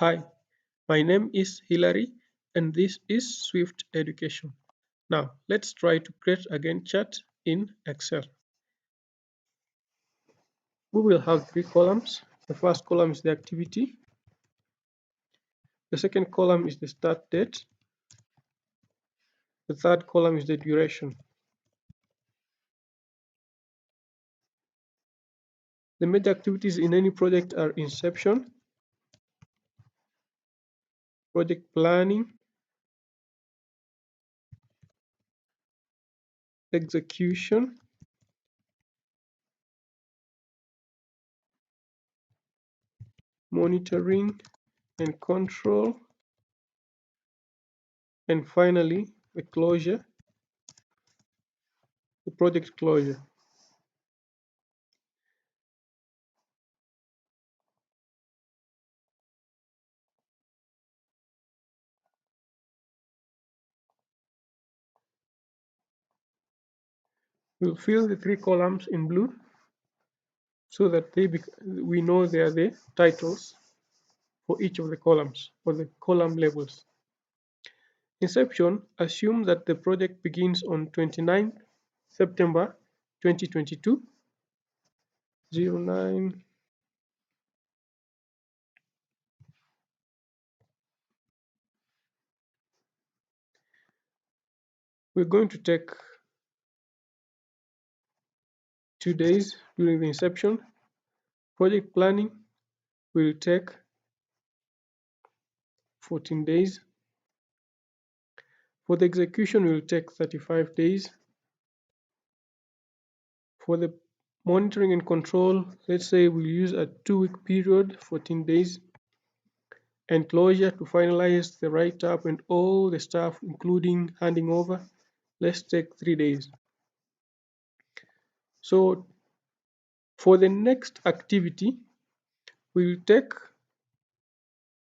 Hi, my name is Hilary and this is Swift Education. Now, let's try to create a Gantt chart in Excel. We will have three columns. The first column is the activity. The second column is the start date. The third column is the duration. The major activities in any project are inception, project planning, execution, monitoring and control, and finally the closure, the project closure. We'll fill the three columns in blue so that we know they are the titles for each of the columns or the column labels. Inception, assume that the project begins on 29th September 2022, 09. We're going to take 2 days during the inception. Project planning will take 14 days. For the execution, will take 35 days. For the monitoring and control, let's say we'll use a 2-week period, 14 days. And closure, to finalize the write-up and all the stuff, including handing over, let's take 3 days. So for the next activity, we'll take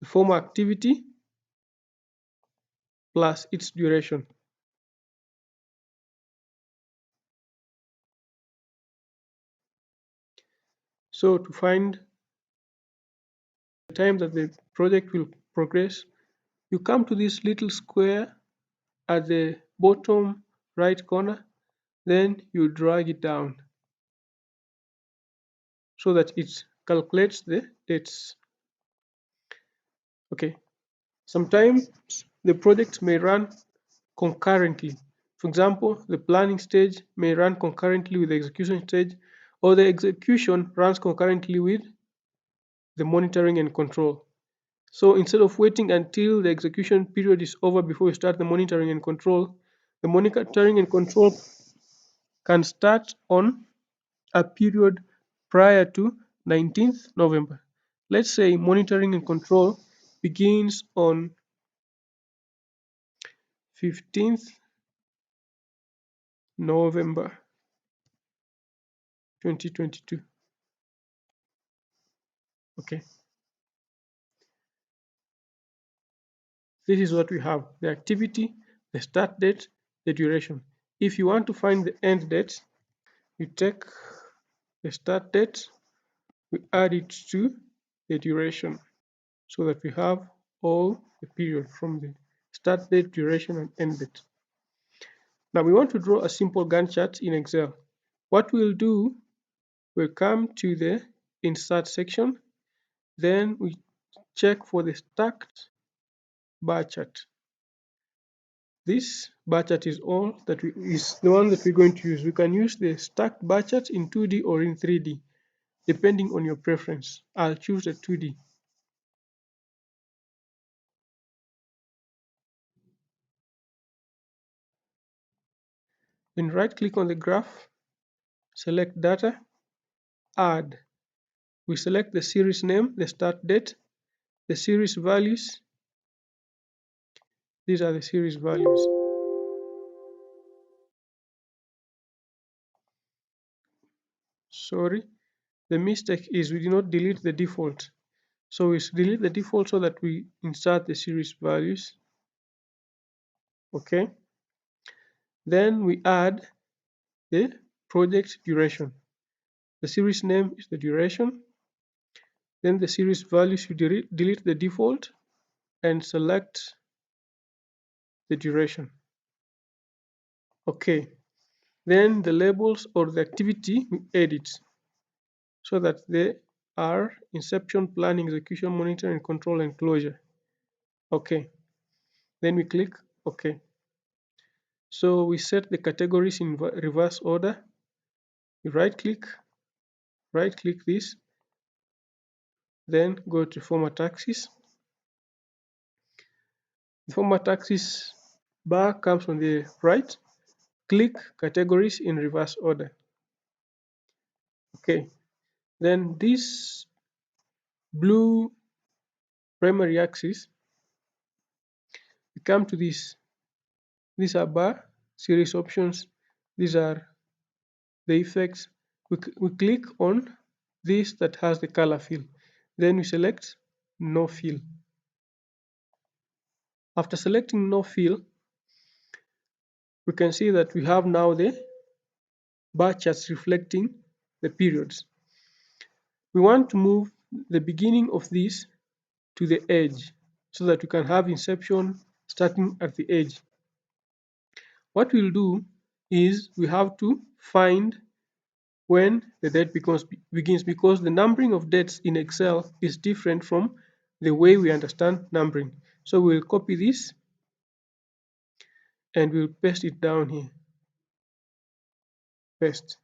the former activity plus its duration. So to find the time that the project will progress, you come to this little square at the bottom right corner, then you drag it down so that it calculates the dates. Okay, sometimes the project may run concurrently. For example, the planning stage may run concurrently with the execution stage, or the execution runs concurrently with the monitoring and control. So instead of waiting until the execution period is over before you start the monitoring and control, the monitoring and control can start on a period prior to 19th November. Let's say monitoring and control begins on 15th November 2022. Okay, this is what we have: the activity, the start date, the duration. If you want to find the end date, you take the start date, we add it to the duration so that we have all the period from the start date, duration, and end date. Now we want to draw a simple Gantt chart in Excel. What we'll do, we'll come to the insert section, then we check for the stacked bar chart. This bar chart is is the one that we're going to use. We can use the stacked bar chart in 2D or in 3D, depending on your preference. I'll choose the 2D. Then right click on the graph, select data, add. We select the series name, the start date, the series values. These are the series values. Sorry, the mistake is we did not delete the default. So we delete the default so that we insert the series values. Okay. Then we add the project duration. The series name is the duration. Then the series values, you delete the default and select the duration. Okay. Then the labels or the activity we edit so that they are inception, planning, execution, monitoring, control, and closure. Okay. Then we click OK. So we set the categories in reverse order. You right click this, then go to format axis. The format axis bar comes on the right. Click categories in reverse order. Okay. Then this blue primary axis, we come to this. These are bar series options. These are the effects. We click on this that has the color fill. Then we select no fill. After selecting no fill, we can see that we have now the bar charts reflecting the periods. We want to move the beginning of this to the edge so that we can have inception starting at the edge. What we'll do is we have to find when the date begins, because the numbering of dates in Excel is different from the way we understand numbering. So we'll copy this and we'll paste it down here. Paste.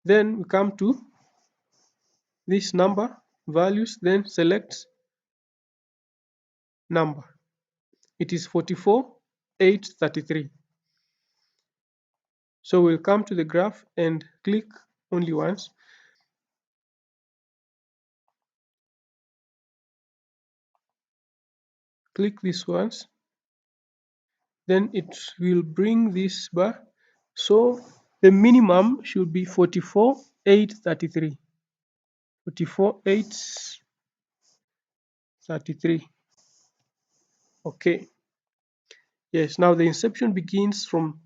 Then we come to this number values, then select number. It is 44,833. So we'll come to the graph and click only once. Click this once. Then it will bring this bar. So the minimum should be 44,833. 44,833. Okay. Yes, now the inception begins from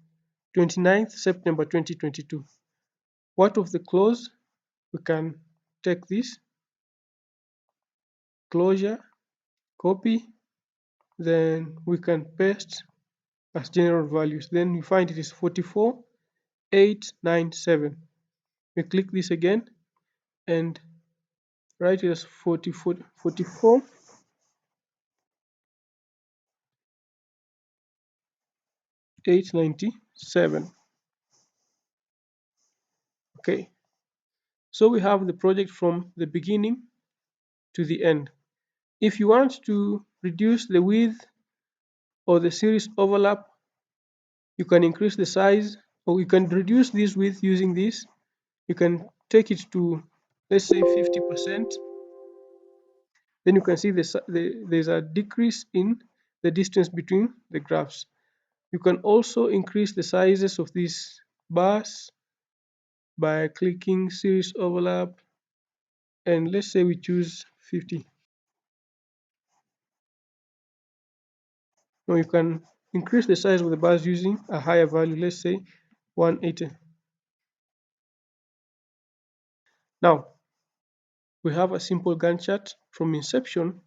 29th September 2022. What of the close? We can take this closure, copy, then we can paste as general values. Then we find it is 44,897. We click this again and write it as 44,897. Okay, so we have the project from the beginning to the end. If you want to reduce the width or the series overlap, you can increase the size, or you can reduce this width using this. You can take it to, let's say, 50%. Then you can see there's a decrease in the distance between the graphs. You can also increase the sizes of these bars by clicking series overlap, and let's say we choose 50. Now you can increase the size of the bars using a higher value, let's say 180. Now we have a simple Gantt chart from inception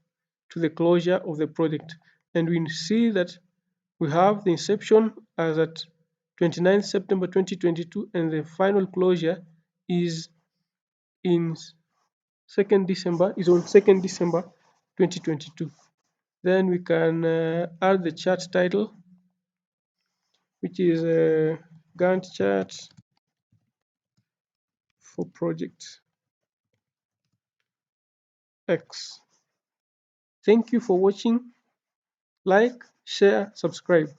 to the closure of the project, and we see that we have the inception as at 29th September 2022, and the final closure is in 2nd December, is on 2nd December 2022. Then we can add the chart title, which is Gantt Charts for Project X. Thank you for watching. Like, share, subscribe.